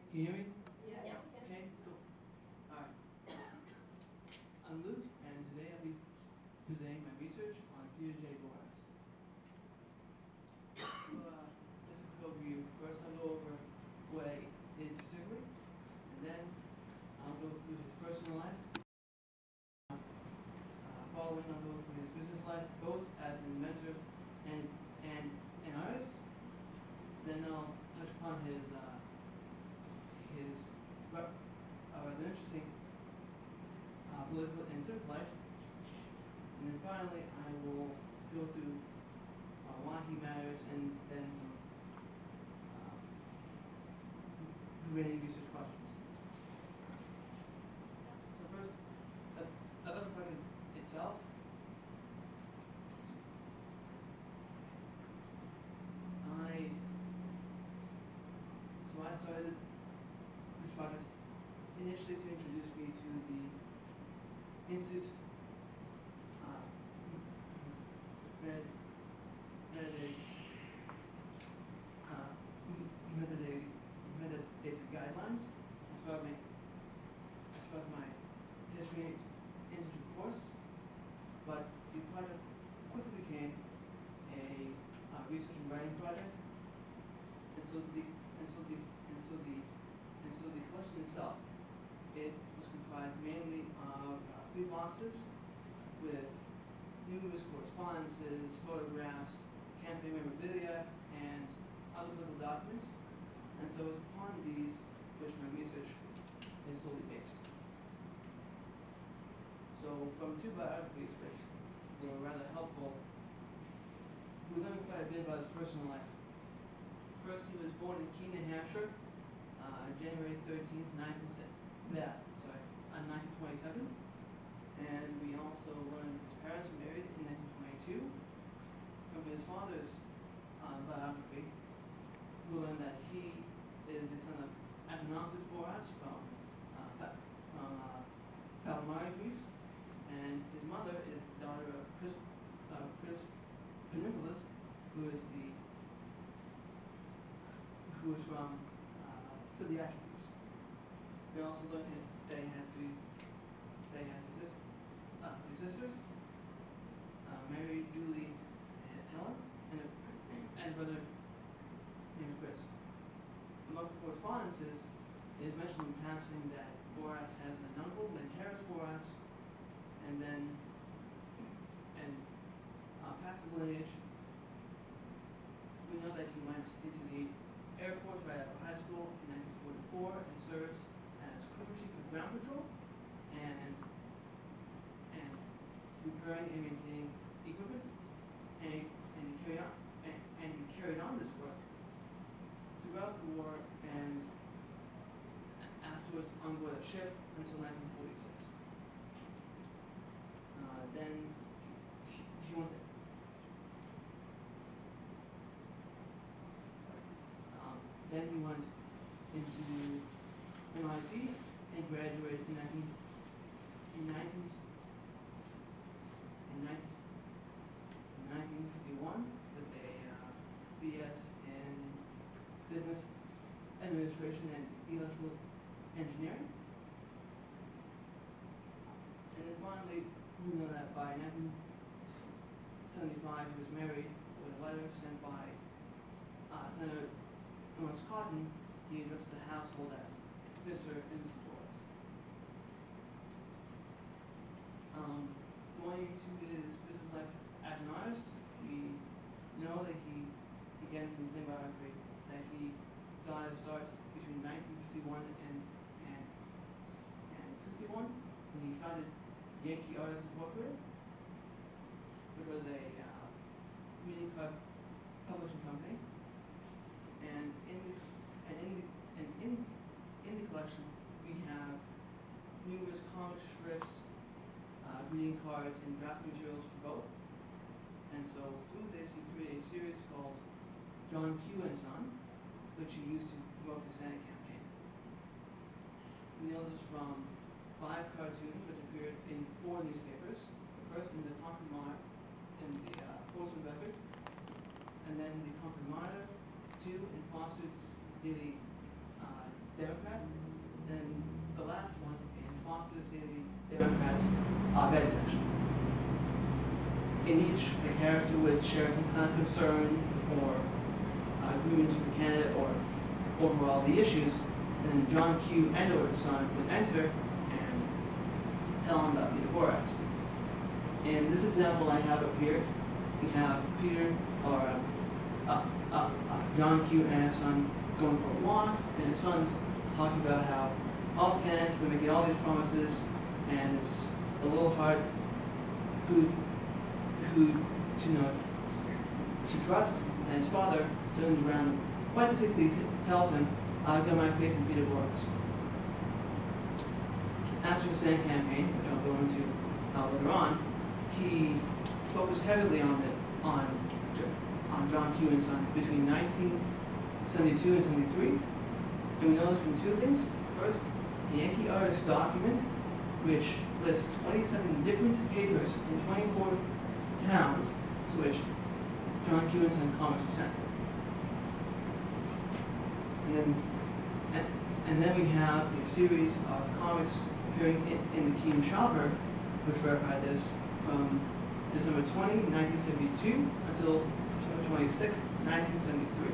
Can you hear me? Yes. Okay, cool. Alright. I'm Luke, and today I'll be presenting my research on Peter J. Booras. So, just a quick overview. First, I'll go over what I did specifically, and then I'll go through his personal life. Following, I'll go through his business life, both as an inventor and an artist. Then I'll touch upon his rather interesting political and civic life. And then finally, I will go through why he matters and then some remaining research questions. So first, about the project itself. I started this project initially to introduce me to the Institute metadata guidelines as part of my history internship course, but the project quickly became a research and writing project, and so the collection itself, it was comprised mainly of 3 boxes with numerous correspondences, photographs, campaign memorabilia, and other political documents. And so it's upon these which my research is solely based. So from 2 biographies which were rather helpful, we learned quite a bit about his personal life. First, he was born in Keene, New Hampshire, January 13th, 1927. And we also learned that his parents were married in 1922. From his father's biography, we learned that he is the son of Anastasiades Booras from Palmyra, Greece, and his mother is the daughter of Chris Panopoulos, who is from Philadelphia, Greece. We also learned that he had three sisters, Mary, Julie, and Helen, and a brother named Chris. Among the correspondences, it is mentioned in passing that Booras has an uncle named Harris Booras, and past his lineage, we know that he went into the Air Force right out of high school in 1944 and served as crew chief of ground patrol and repairing and maintaining equipment, and he carried on this work throughout the war and afterwards on board a ship until 1946. Then he went to Then he went into MIT and graduated in 1951 with a BS in Business Administration and Electrical Engineering. And then finally, we know that by 1975 he was married with a letter sent by Senator Lawrence Cotton. He addressed the household as Mr. and Mrs. Booras. Going into his business life as an artist, we know that he, again from the same biography, that he got his start between 1951 and 61 when he founded Yankee Artists Incorporated, which was a reading club publishing company. And in the collection, we have numerous comic strips, greeting cards, and draft materials for both. And so through this, he created a series called John Q. and Son, which he used to promote his Senate campaign. We know this from 5 cartoons which appeared in 4 newspapers. The first in the Concord Monitor, in the Postman Record, and then the Concord Monitor, 2 in Foster's Daily Democrat, and the last one in Foster's Daily Democrat's op-ed section. In each, the character would share some kind of concern or agreement with the candidate or overall the issues, and then John Q. Endower's son would enter and tell him about Peter Booras. In this example I have up here, we have John Q. and his son going for a walk, and his son's talking about how all the candidates, they're making all these promises, and it's a little hard who to trust. And his father turns around and quite distinctly tells him, "I've got my faith in Peter Booras." After the Senate campaign, which I'll go into later on, he focused heavily on John Q. and son between 1972 and 73. And we know this from two things. First, the Yankee Artist document, which lists 27 different papers in 24 towns to which John Q. and son comics were sent. And then we have a series of comics appearing in the Keene Shopper, which verified this from December 20, 1972 until September 26, 1973.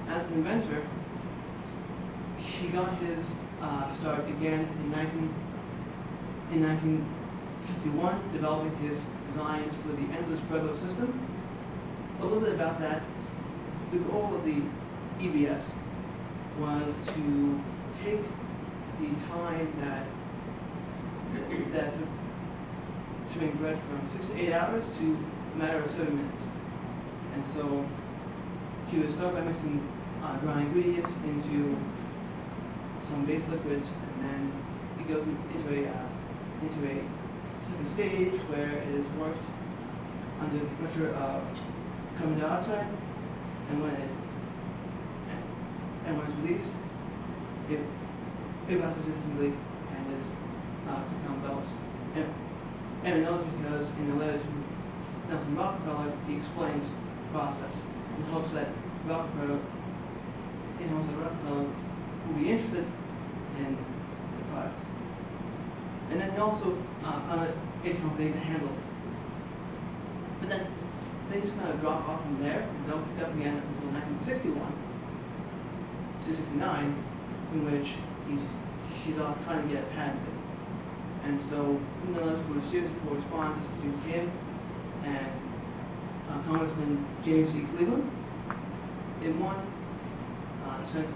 As an inventor, he got his start again in 1951, developing his designs for the endless Bredlo system. A little bit about that. The goal of the EBS was to take the time that took to make bread from 6 to 8 hours to a matter of 7 minutes. And so he would start by mixing dry ingredients into some base liquids, and then it goes into a second stage where it is worked under the pressure of carbon dioxide, and when it's released, it passes instantly and is cooked on belts. And we know this because in the letter to Nelson Rockefeller, he explains the process in hopes that Rockefeller will be interested in the product. And then he also founded a company to handle it. But then things kind of drop off from there and don't pick up again until 1961 to 69, in which he's off trying to get it patented. And so we know this from a series of correspondences between him and Congressman James C. Cleveland. In one, sent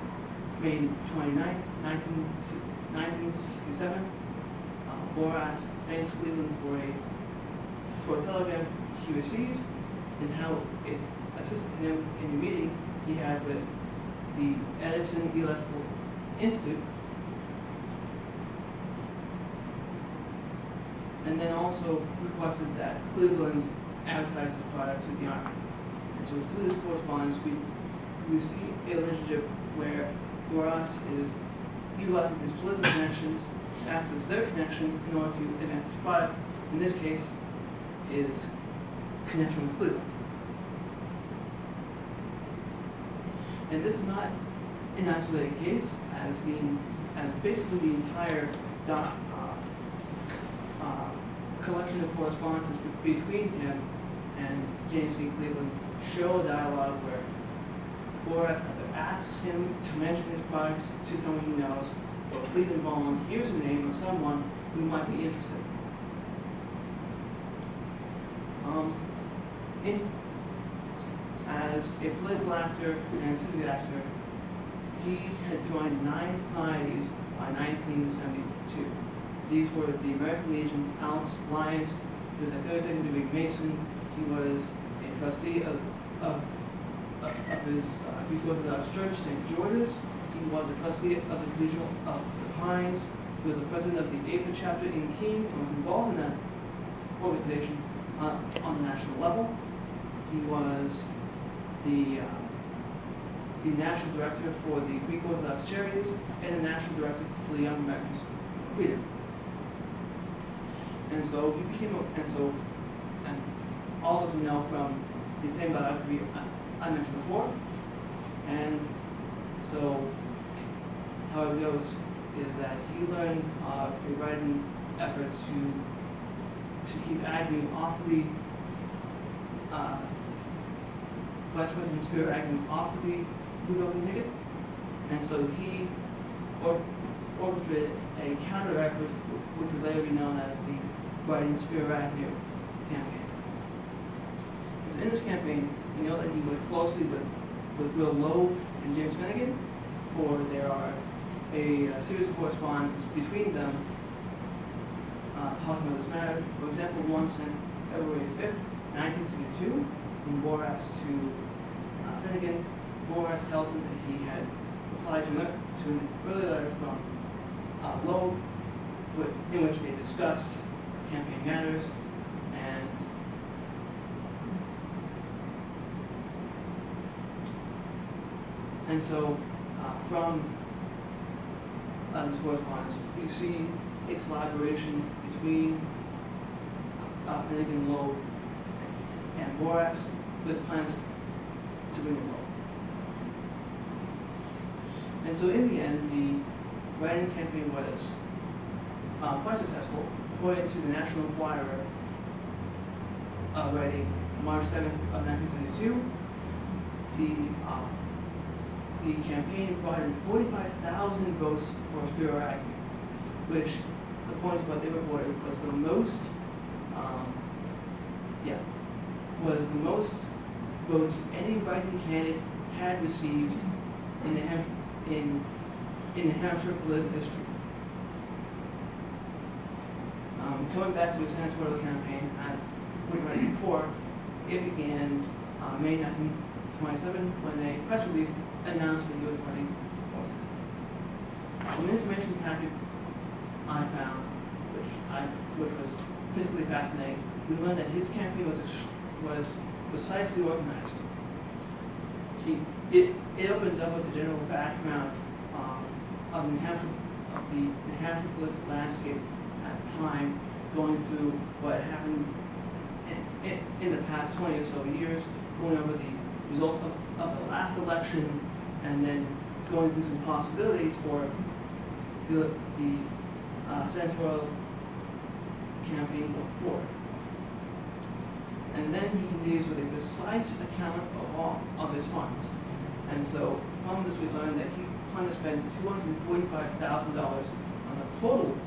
May 29th, 1967, Booras thanks Cleveland for a telegram he received and how it assisted him in the meeting he had with the Edison Electrical Institute. And then also requested that Cleveland advertise his product to the Army. And so through this correspondence, we see a relationship where Booras is utilizing his political connections to access their connections in order to advance his product. In this case, his connection with Cleveland. And this is not an isolated case, as basically the entire collection of correspondences between him and James D. Cleveland show a dialogue where Booras either asks him to mention his product to someone he knows, or Cleveland volunteers the name of someone who might be interested. As a political actor and civic actor, he had joined 9 societies by 1972. These were the American Legion, Alps, Lions. He was a 32nd degree Mason. He was a trustee of his Greek Orthodox Church, St. George's. He was a trustee of the Cathedral of the Pines. He was the president of the Untitled Chapter in Keene and was involved in that organization on the national level. He was the national director for the Greek Orthodox Charities and the national director for the Young Americans for Freedom. And so he became, and all as we know from the same biography I mentioned before, And so how it goes is that he learned of a writing effort to keep Agnew off the Vice President Spiro Agnew off the Republican ticket, and so he orchestrated a counter effort, which would later be known as the Writing Spiro Agnew campaign. So in this campaign, we know that he worked closely with Will Loeb and James Finnegan, for there are a series of correspondences between them talking about this matter. For example, one sent February 5th, 1972, from Booras to Finnegan. Booras tells him that he had replied to an early letter from Loeb, in which they discussed campaign matters, and so from this correspondence, we see a collaboration between Finnegan, Loeb, and Booras, with plans to bring him low. And so in the end, the writing campaign was quite successful. According to the National Enquirer writing March 7th of 1972, the campaign brought in 45,000 votes for Spiro Agnew, which, according to what they reported, was the most votes any writing candidate had received in the Hampshire political history. Coming back to his senatorial campaign, which I mentioned before, it began May 1927 when a press release announced that he was running for Senate. From the information packet I found, which was particularly fascinating, we learned that his campaign was precisely organized. It opens up with the general background of the New Hampshire political landscape at the time, going through what happened in the past 20 or so years, going over the results of the last election, and then going through some possibilities for the senatorial campaign going forward. And then he continues with a precise account of all of his funds. And so from this we learned that he planned to spend $245,000 on the total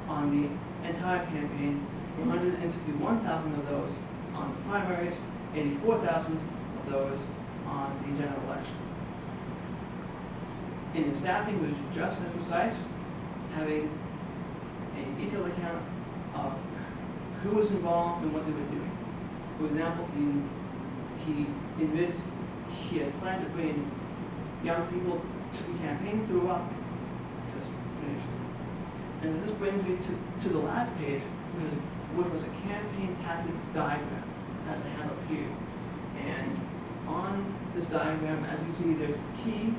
on the entire campaign, 161,000 of those on the primaries, 84,000 of those on the general election. In his staffing, he was just as precise, having a detailed account of who was involved and what they were doing. For example, he admitted he had planned to bring young people to the campaign throughout. Just finished. And this brings me to the last page, which was a campaign tactics diagram, as I have up here. And on this diagram, as you see, there's a key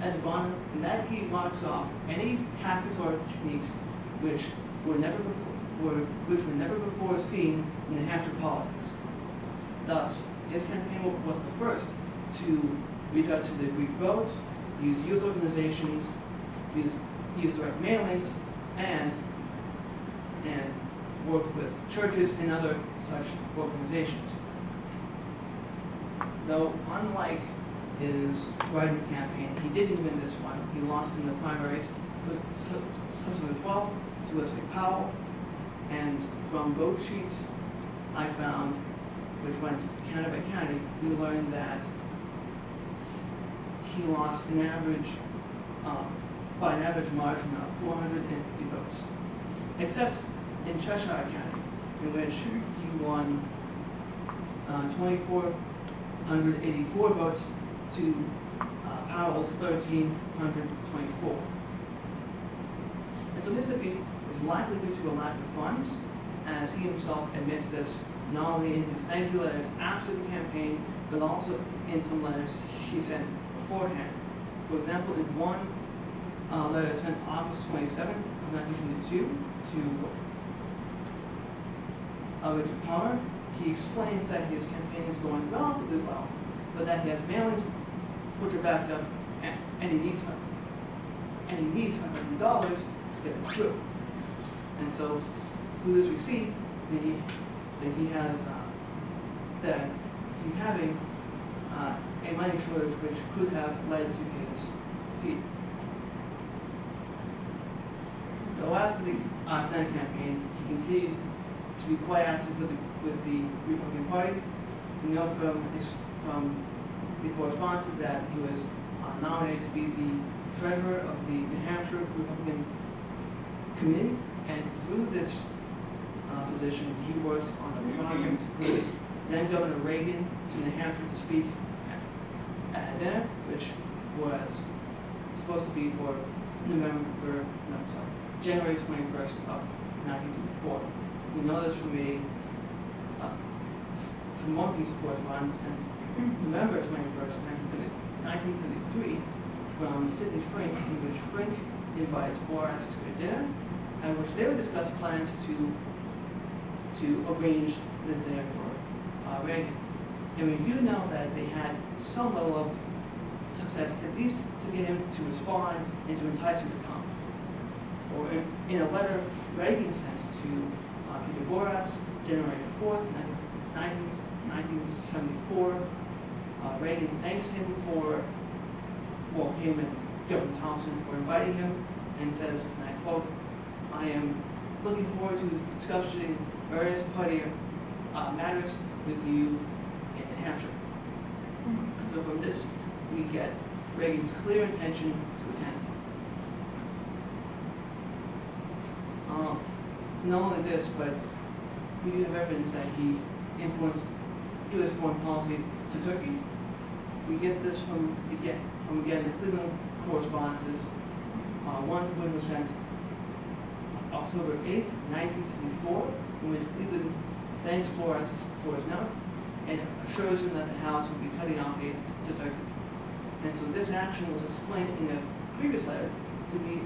at the bottom, and that key marks off any tactics or techniques which were never before seen in New Hampshire politics. Thus, his campaign was the first to reach out to the Greek vote, use youth organizations, use direct mailings, and work with churches and other such organizations. Though, unlike his writing campaign, he didn't win this one. He lost in the primaries, September 12th to Wesley Powell. And from vote sheets I found, which went county by county, we learned that he lost by an average margin of 450 votes, except in Cheshire County, in which he won 2,484 votes to Powell's 1,324. And so his defeat is likely due to a lack of funds, as he himself admits this not only in his thank you letters after the campaign, but also in some letters he sent beforehand. For example, in one letter sent August 27th of 1972 to Richard Palmer, he explains that his campaign is going relatively well, but that he has mailings which are backed up, and he needs $500 to get it through. And so through this we see that he has that he's having a money shortage which could have led to his defeat. So after the Senate campaign, he continued to be quite active with the Republican Party. We know from the correspondences that he was nominated to be the treasurer of the New Hampshire Republican Committee, and through this position, he worked on a project to put then Governor Reagan to New Hampshire to speak at a dinner, which was supposed to be for January 21st of 1974. We know this from one piece of correspondence since November 21st, 1973, from Sidney Frink, in which Frink invites Booras to a dinner, at which they would discuss plans to arrange this dinner for Reagan. And we do know that they had some level of success, at least to get him to respond and to entice him to come. Or in a letter Reagan sent to Peter Booras, January 4th, 1974, Reagan thanks him him and Governor Thompson for inviting him, and says, and I quote, "I am looking forward to discussing various party matters with you in New Hampshire." And so from this, we get Reagan's clear intention to attend. Not only this, but we do have evidence that he influenced U.S. foreign policy to Turkey. We get this from the Cleveland correspondences, one which was sent October 8th, 1974, in which Cleveland thanks Booras for his note and assures him that the House will be cutting off aid to Turkey. And so this action was explained in a previous letter to be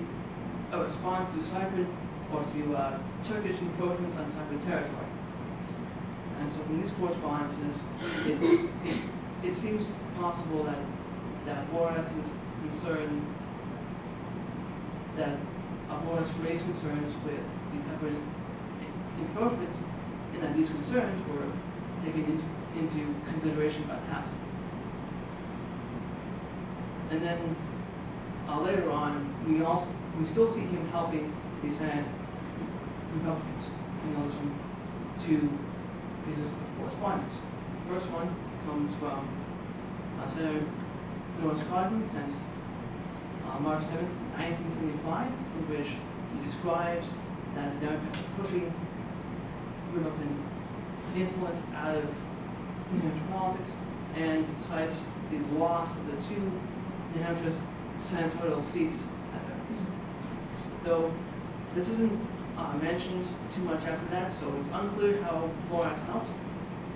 a response to Cyprian or to Turkish encroachments on Cyprian territory. And so from these correspondences, it seems possible that Booras's concern, that Booras raised concerns with these Cyprian encroachments, and that these concerns were taken into consideration by the House. And then later on, we still see him helping the Senate Republicans. We know this from two pieces of correspondence. The first one comes from Senator Norris Cotton, sent March 7th, 1975, in which he describes that the Democrats are pushing Republican influence out of New Hampshire politics, and cites the loss of the two New Hampshire senatorial seats as evidence. Though this isn't mentioned too much after that, so it's unclear how Booras helped.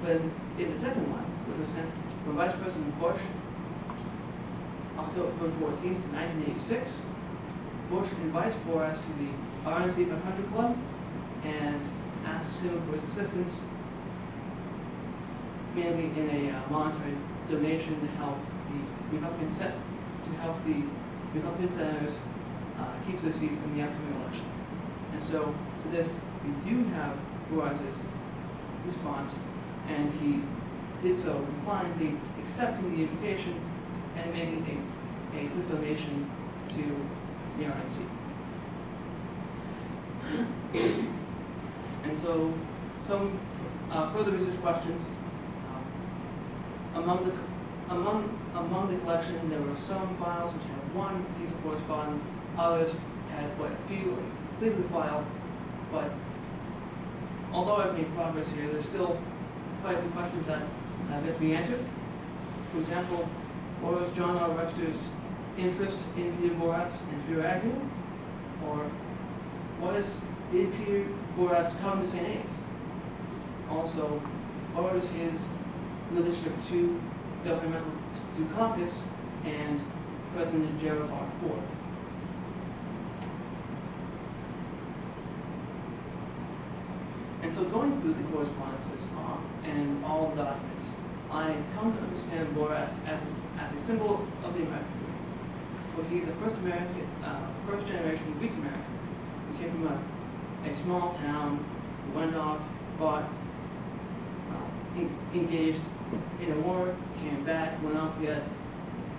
But in the second one, which was sent from Vice President Bush, October 14th, 1986, Bush invites Booras to the RNC 500 Club and asks him for his assistance, mainly in a monetary donation to help the Republican senators keep their seats in the upcoming election. And so to this, we do have Booras's response, and he did so compliantly, accepting the invitation and making a quick donation to the RNC. And so some further research questions. Among the collection, there were some files which had one piece of correspondence, others had quite a few, like a Cleveland file, but although I've made progress here, there's still quite a few questions that have yet to be answered. For example, what was John R. Webster's interest in Peter Booras and Peter Agnew? Or did Peter Booras come to St. A's? Also, what was his relationship to Governor Dukakis and President Gerald R. Ford? And so going through the correspondences and all the documents, I've come to understand Booras as a symbol of the American dream. For he's a first generation Greek American who came from a small town, who went off, fought, engaged in a war, came back, went off to get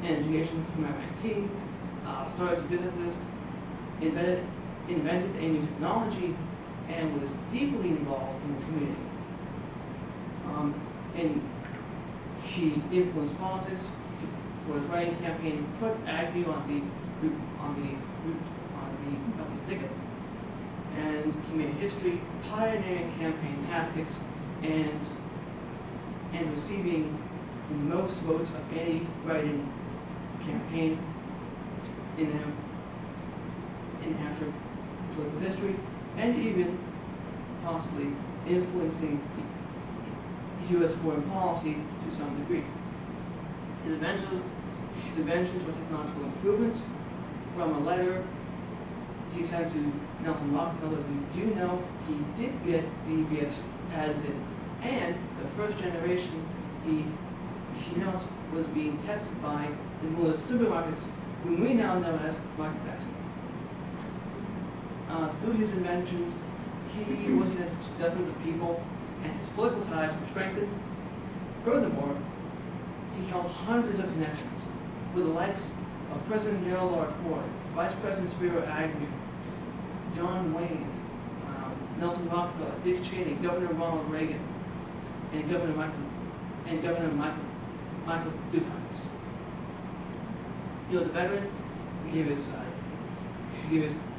an education from MIT, started two businesses, invented a new technology, and was deeply involved in his community. And he influenced politics. For his writing campaign, put Agnew on the Republican ticket, and he made history pioneering campaign tactics and receiving the most votes of any write-in campaign in New Hampshire political history, and even possibly influencing U.S. foreign policy to some degree. His inventions were technological improvements from a letter he sent to Nelson Rockefeller. We do know he did get the EBS patented, and the first generation he notes was being tested by the Muller supermarkets, whom we now know as market basket. Through his inventions, he was connected to dozens of people, and his political ties were strengthened. Furthermore, he held hundreds of connections with the likes of President Gerald R. Ford, Vice President Spiro Agnew, John Wayne, Nelson Rockefeller, Dick Cheney, Governor Ronald Reagan, and Governor Michael Dukakis. He was a veteran. He gave his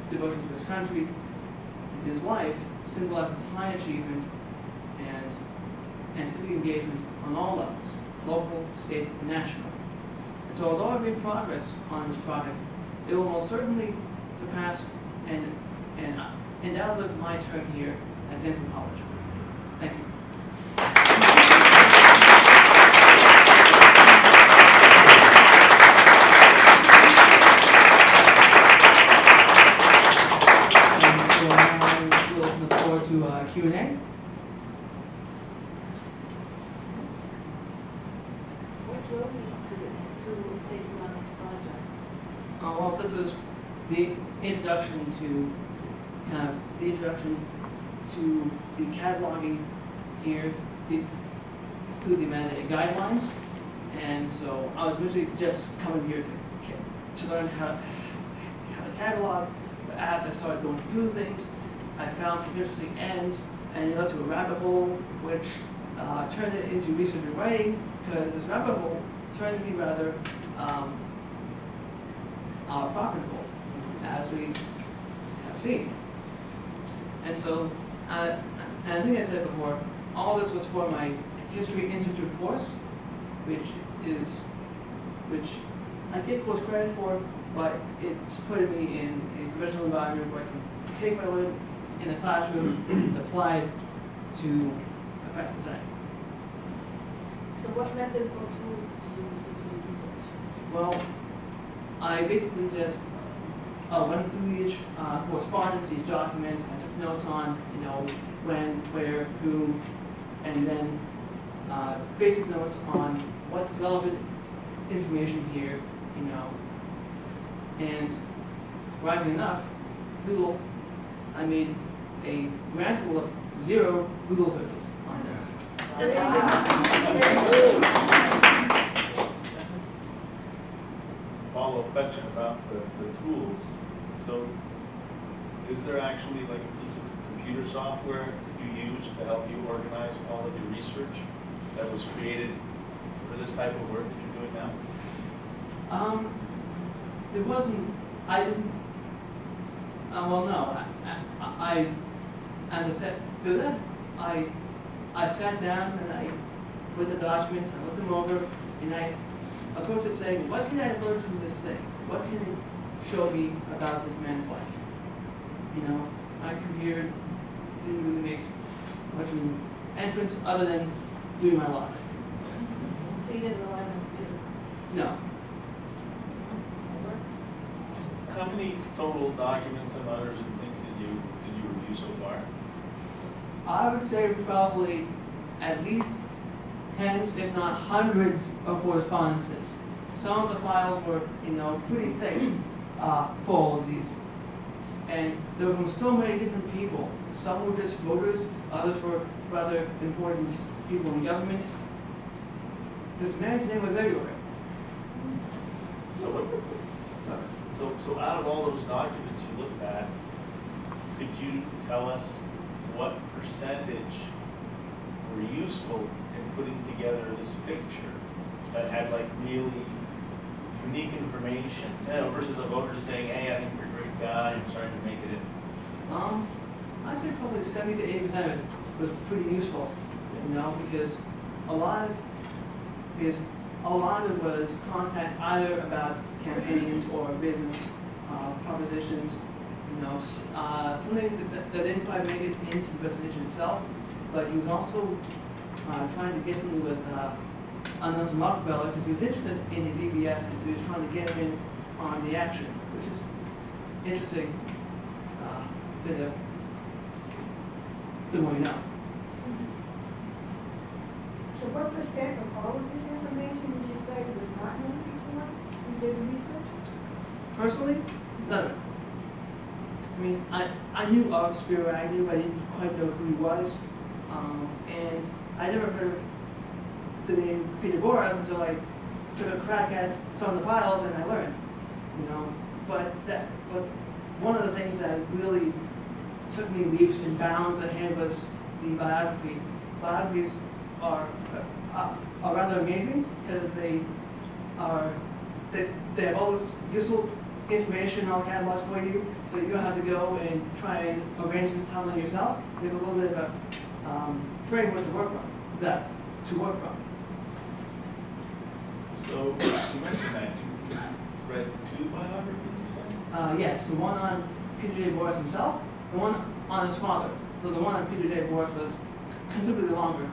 devotion to his country, and his life symbolizes high achievement and civic engagement on all levels, local, state, and national. And so although I've made progress on this project, it will most certainly surpass and outlive my term here at Sansom College. Thank you. And so now we'll open the floor to Q&A. Well, this was the introduction to the cataloging here through the mandated guidelines, and so I was originally just coming here to learn how to catalog. But as I started going through things, I found some interesting ends, and it led to a rabbit hole, which turned it into research and writing, because this rabbit hole turned to be rather profitable, as we have seen. And so, and I think I said before, all this was for my history internship course, which I get course credit for, but it's putting me in a professional environment where I can take my learning in a classroom and apply it to a practical setting. So what methods or tools did you use to do research? Well, I basically just went through each correspondence, each document. I took notes on, when, where, who, and then basic notes on what's the relevant information here, And surprisingly enough, Google, I made a grand total of 0 Google searches on this. Follow-up question about the tools. So is there actually like a piece of computer software that you use to help you organize all of your research that was created for this type of work that you're doing now? There wasn't, I didn't, well no, I as I said, through that, I sat down and I read the documents, I looked them over, and I approached it saying, what can I learn from this thing? What can it show me about this man's life? My career didn't really make much of an entrance other than doing my logs. So you didn't rely on a computer? No. How many total documents and letters and things did you review so far? I would say probably at least tens, if not hundreds of correspondences. Some of the files were, pretty thick, full of these. And they were from so many different people. Some were just voters, others were rather important people in government. This man's name was everywhere. So what, so out of all those documents you looked at, could you tell us what percentage were useful in putting together this picture that had like really unique information, versus a voter just saying, hey, I think you're a great guy, I'm starting to make it in? I'd say probably 70 to 80% of it was pretty useful, because a lot of it was contact either about campaigns or business propositions, something that didn't quite make it into the presentation itself, but he was also trying to get something with Nelson Rockefeller because he was interested in his EBS, and so he was trying to get him in on the action, which is interesting. Bit of the more you know. So what percent of all of this information would you say was not known before you did the research? Personally, none of it. I mean, I knew of Spiro Agnew, but I didn't quite know who he was. And I never heard of the name Peter Booras until I took a crack at some of the files and I learned, But one of the things that really took me leaps and bounds ahead was the biography. Biographies are rather amazing because they have all this useful information all cataloged for you, so you don't have to go and try and arrange this timeline yourself. You have a little bit of a framework to work from. So you mentioned that you read 2 biographies, you said? Yes, the one on Peter J. Booras himself, the one on his father. So the one on Peter J. Booras was considerably longer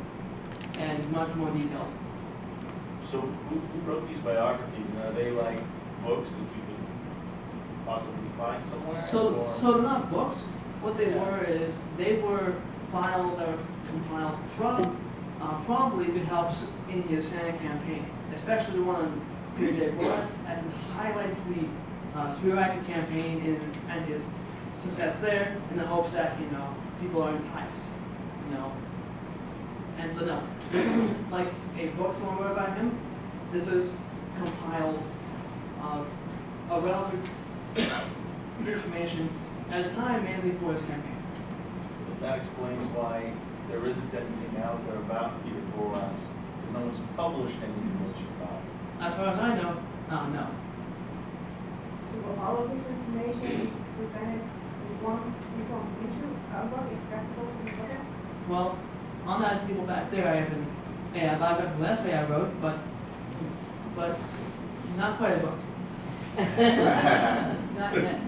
and much more detailed. So who wrote these biographies, and are they like books that you could possibly find somewhere? So they're not books. What they were is they were files that were compiled probably to help in his Senate campaign, especially the one on Peter J. Booras, as it highlights the Spiro Agnew campaign and his success there, in the hopes that people are enticed, And so no, this isn't like a book someone wrote about him. This is compiled of relevant information at a time mainly for his campaign. So that explains why there isn't anything out there about Peter Booras, because no one's published any information about him. As far as I know, no. So will all of this information presented reformed into a book accessible to the public? Well, on that table back there, I have a biographical essay I wrote, but not quite a book. Not yet.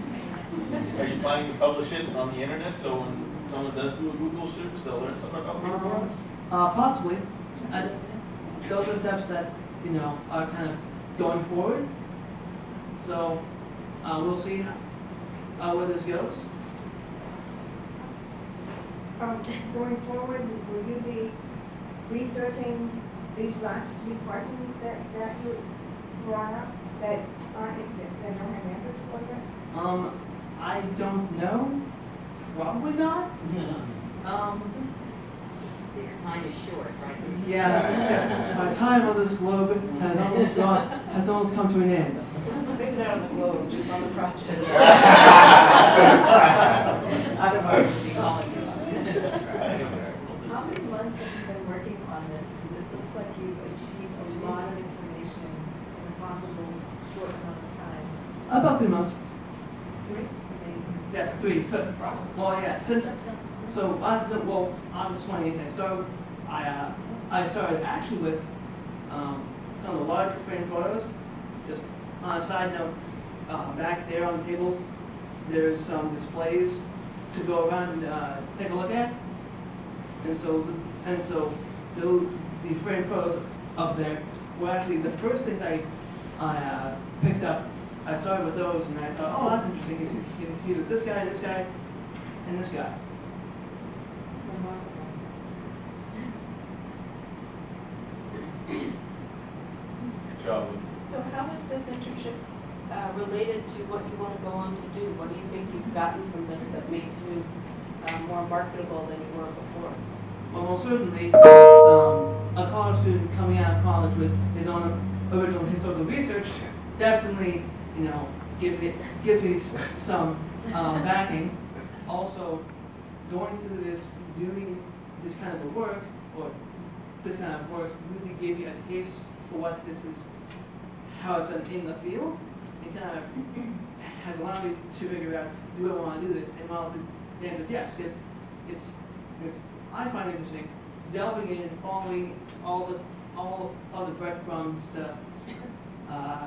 Are you planning to publish it on the internet, so when someone does do a Google search, they'll learn something about Peter Booras? Possibly. And those are steps that, are kind of going forward. So we'll see where this goes. Going forward, will you be researching these last 3 questions that you brought up that don't have answers for yet? I don't know. Probably not. Your time is short, right? Yeah. Yes. My time on this globe has almost come to an end. Maybe not on the globe, just on the project. I don't know. How many months have you been working on this? Because it looks like you've achieved a lot of information in a possible short amount of time. About 3 months. 3? Amazing. Yes, 3. Well, yeah. August 28th, I started actually with some of the larger frame photos. Just on a side note, back there on the tables, there's some displays to go around and take a look at. And so the frame photos up there were actually the first things I picked up. I started with those, and I thought, oh, that's interesting. He's with this guy, and this guy. job of. So how is this internship related to what you want to go on to do? What do you think you've gotten from this that makes you more marketable than you were before? Well, certainly, a college student coming out of college with his own original historical research definitely, gives me some backing. Also, going through this, doing this kind of work, really gave me a taste for what this is, how it's done in the field. It kind of has allowed me to figure out, do I want to do this? And well, the answer is yes, because I find it interesting delving in, following all the breadcrumbs to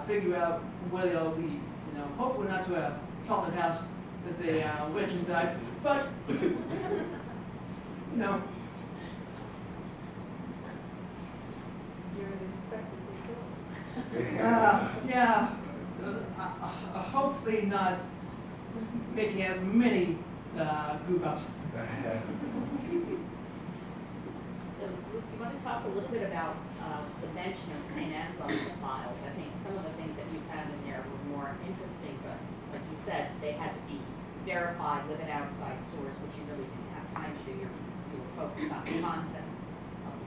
figure out where they all lead. Hopefully not to a chocolate house with a witch inside, but You're an respectable soul. yeah. Hopefully not making as many goof ups. So, Luke, you want to talk a little bit about the mention of St. Anselm in the files? I think some of the things that you found in there were more interesting, but like you said, they had to be verified with an outside source, which you really didn't have time to do. You were focused on the contents of the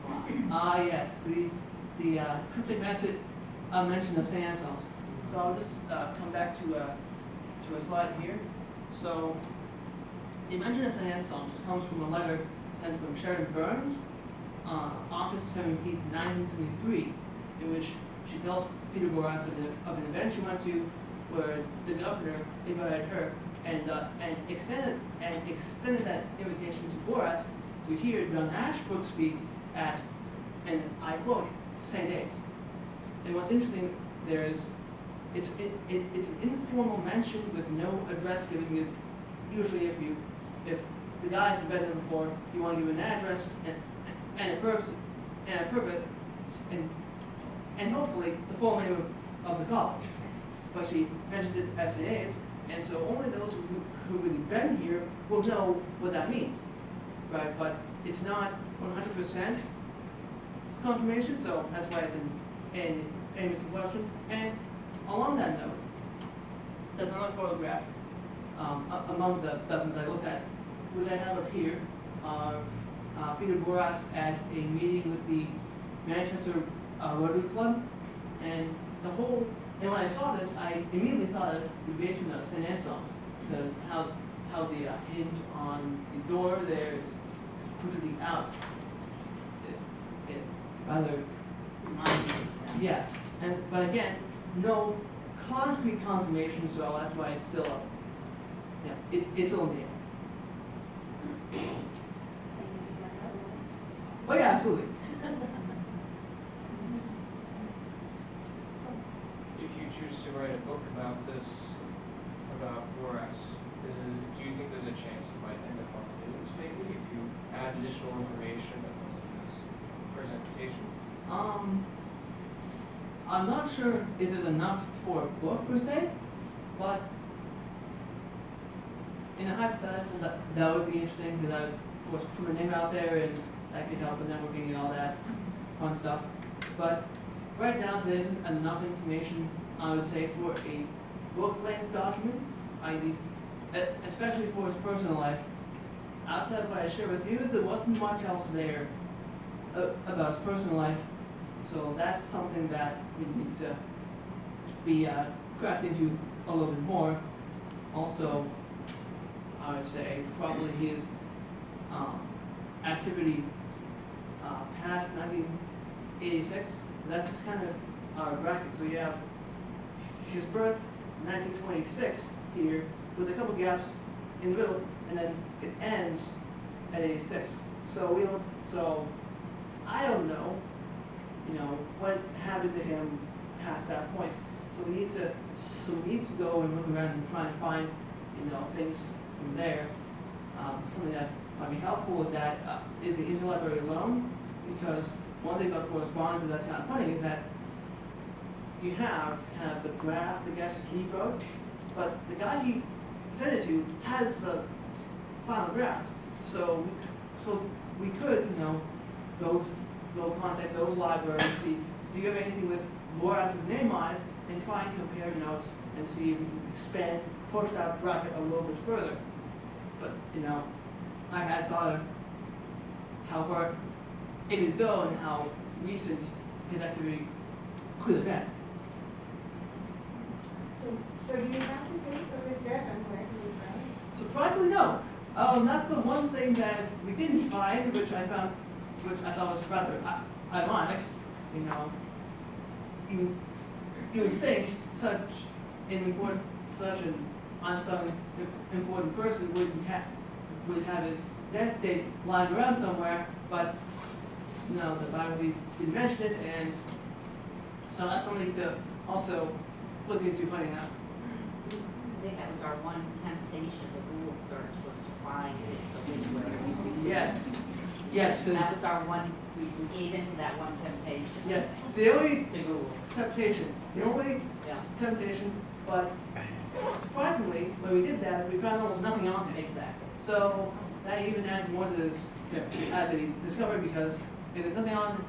blogs. Yes, the cryptic message mention of St. Anselm's. So I'll just come back to a slide here. So the mention of St. Anselm's comes from a letter sent from Sharon Burns, August 17th, 1973, in which she tells Peter Booras of an event she went to where the governor invited her and extended that invitation to Booras to hear John Ashbrook speak at, and I quote, St. A's. And what's interesting there is it's an informal mention with no address given, because usually if the guys have been there before, you want to give an address and a purpose and hopefully the full name of the college. But she mentions it as St. A's, and so only those who've really been here will know what that means, right? But it's not 100% confirmation, so that's why it's an missing question. And along that note, there's another photograph among the dozens I looked at, which I have up here, of Peter Booras at a meeting with the Manchester Rotary Club, and when I saw this, I immediately thought of the basement of St. Anselm's, because how the hinge on the door there is completely out. It rather reminds me. Yes, but again, no concrete confirmation, so that's why it's still up. Yeah, it's still in the air. Oh yeah, absolutely. If you choose to write a book about this, about Booras, do you think there's a chance it might end up on the news, maybe, if you add additional information in this presentation? I'm not sure if there's enough for a book per se, but in a hypothetical, that would be interesting, because I would, of course, put my name out there, and that could help with networking and all that fun stuff. But right now, there isn't enough information, I would say, for a book-length document. Especially for his personal life. Outside of what I shared with you, there wasn't much else there about his personal life. So that's something that we need to be cracked into a little bit more. Also, I would say probably his activity past 1986. That's just kind of our bracket. So we have his birth, 1926 here, with a couple gaps in the middle, and then it ends at 86. So I don't know, what happened to him past that point. So we need to go and look around and try and find, things from there. Something that might be helpful with that is the interlibrary loan, because one thing about correspondence that's kind of funny is that you have kind of the draft, I guess, he wrote, but the guy he sent it to has the final draft. So we could, go contact those libraries, see, do you have anything with Boras' name on it and try and compare notes and see if we can expand, push that bracket a little bit further. But, I had thought of how far it could go and how recent his activity could have been. So do you have to take from his death and where he was found? Surprisingly, no. That's the one thing that we didn't find, which I thought was rather ironic. You would think such an unsung important person would have his death date lying around somewhere, but no, the Bible didn't mention it, and so that's something to also look into finding out. I think that was our one temptation, the Google search was to find his obituary. Yes, That because was our one, we gave into that one temptation. yes, the only To Google, temptation, yeah, but surprisingly, when we did that, we found almost nothing on it. exactly. So that even adds more to this as a discovery, because if there's nothing on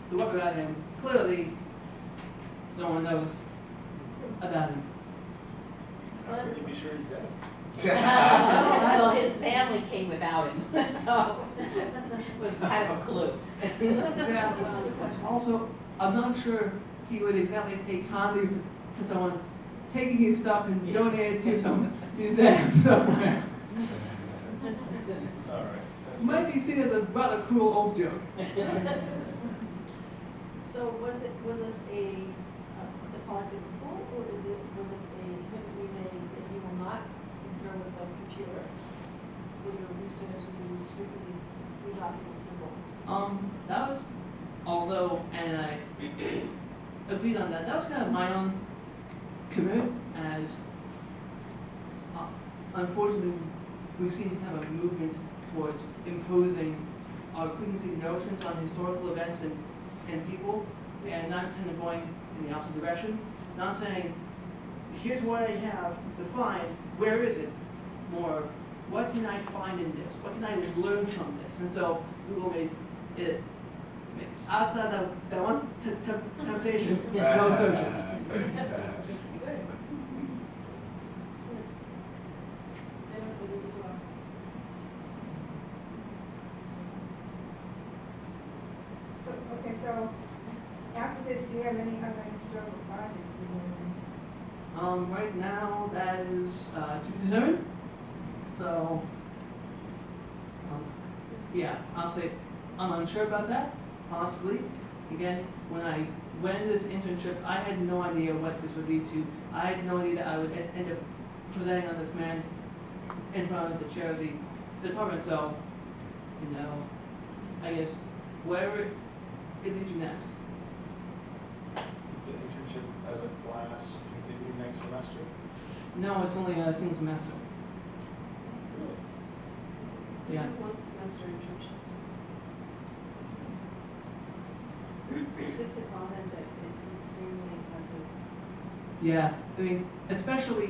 the web about him, clearly no one knows about him. How can you be sure he's dead? Well, his family came without him, so it was kind of a clue. Yeah. Also, I'm not sure he would exactly take kindly to someone taking his stuff and donating it to some museum somewhere. All right. This might be seen as a rather cruel old joke. So was it the policy of the school, or was it a commitment we made that you will not interfere with the computer for your research and you strictly do document symbols? That was, although, and I agreed on that, that was kind of my own commitment, as unfortunately we seem to have a movement towards imposing our preconceived notions on historical events and people, and I'm kind of going in the opposite direction. Not saying, here's what I have defined, where is it? More of, what can I find in this? What can I learn from this? And so Google made it, outside that one temptation, no searches. Good. That was what we do. So after this, do you have any other historical projects you want to? Right now, that is to be determined. So, yeah, I'll say I'm unsure about that, possibly. Again, when I went into this internship, I had no idea what this would lead to. I had no idea that I would end up presenting on this man in front of the chair of the department. So, I guess whatever it leads you next. Is the internship as a class continue next semester? No, it's only a single semester. Really? Yeah. One semester internships. Just to comment that it's extremely impressive. Yeah, I mean, especially,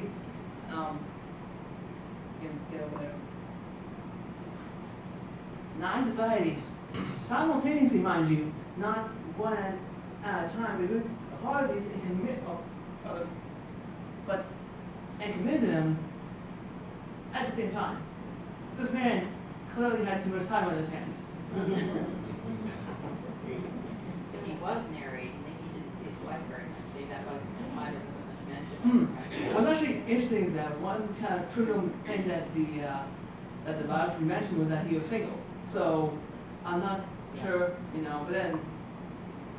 get over there. 9 societies, simultaneously, mind you, not one at a time, because a part of these and committed to them at the same time. This man clearly had too much time on his hands. If he was narrating, maybe he didn't see his wife very much, maybe that wasn't, why wasn't so much mentioned. What's actually interesting is that one kind of trivial thing that the biography mentioned was that he was single. So I'm not sure, but then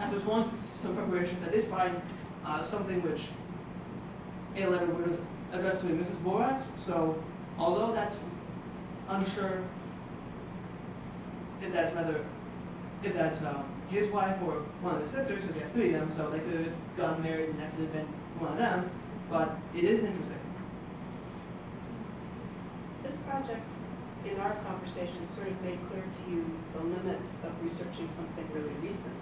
after going to some preparations, I did find something which a letter was addressed to a Mrs. Booras. So although that's unsure if that's his wife or one of his sisters, because he has 3 of them, so they could have gotten married and that could have been one of them. But it is interesting. This project, in our conversation, sort of made clear to you the limits of researching something really recent.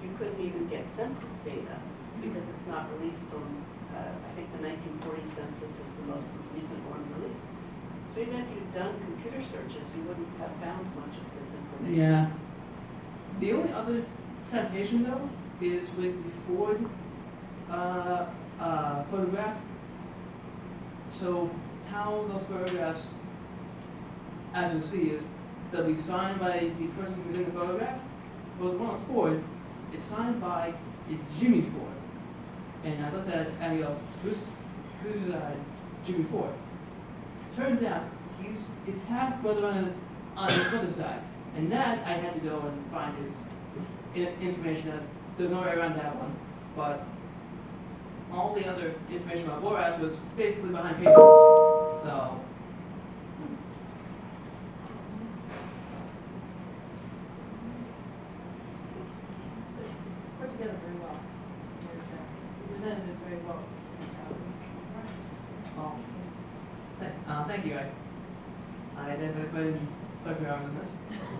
You couldn't even get census data because it's not released on, I think the 1940 census is the most recent one released. So even if you'd done computer searches, you wouldn't have found much of this information. Yeah. The only other temptation, though, is with the Ford photograph. So how those photographs, as you'll see, is they'll be signed by the person who's in the photograph. Well, the one on Ford, it's signed by Jimmy Ford. And I looked at it and I go, who's Jimmy Ford? Turns out he's his half brother on his mother's side. And that I had to go and find his information. There's no way around that one. But all the other information about Booras was basically behind paywalls. So. Put together very well. You presented it very well. Thank you. I definitely put in quite a few hours in this.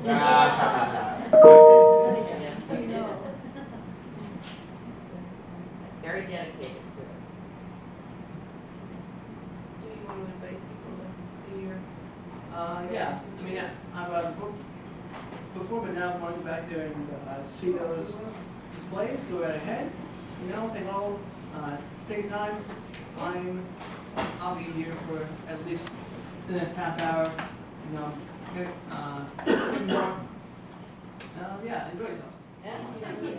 Yes, you You did. know. Very dedicated to it. Do you want to invite people to see your? Yeah. I mean, yeah, I've before, but now I want to go back there and see those displays. Go right ahead. You know, take your time. I'll be here for at least the next half hour. You know, yeah, enjoy yourselves. Yeah, thank you.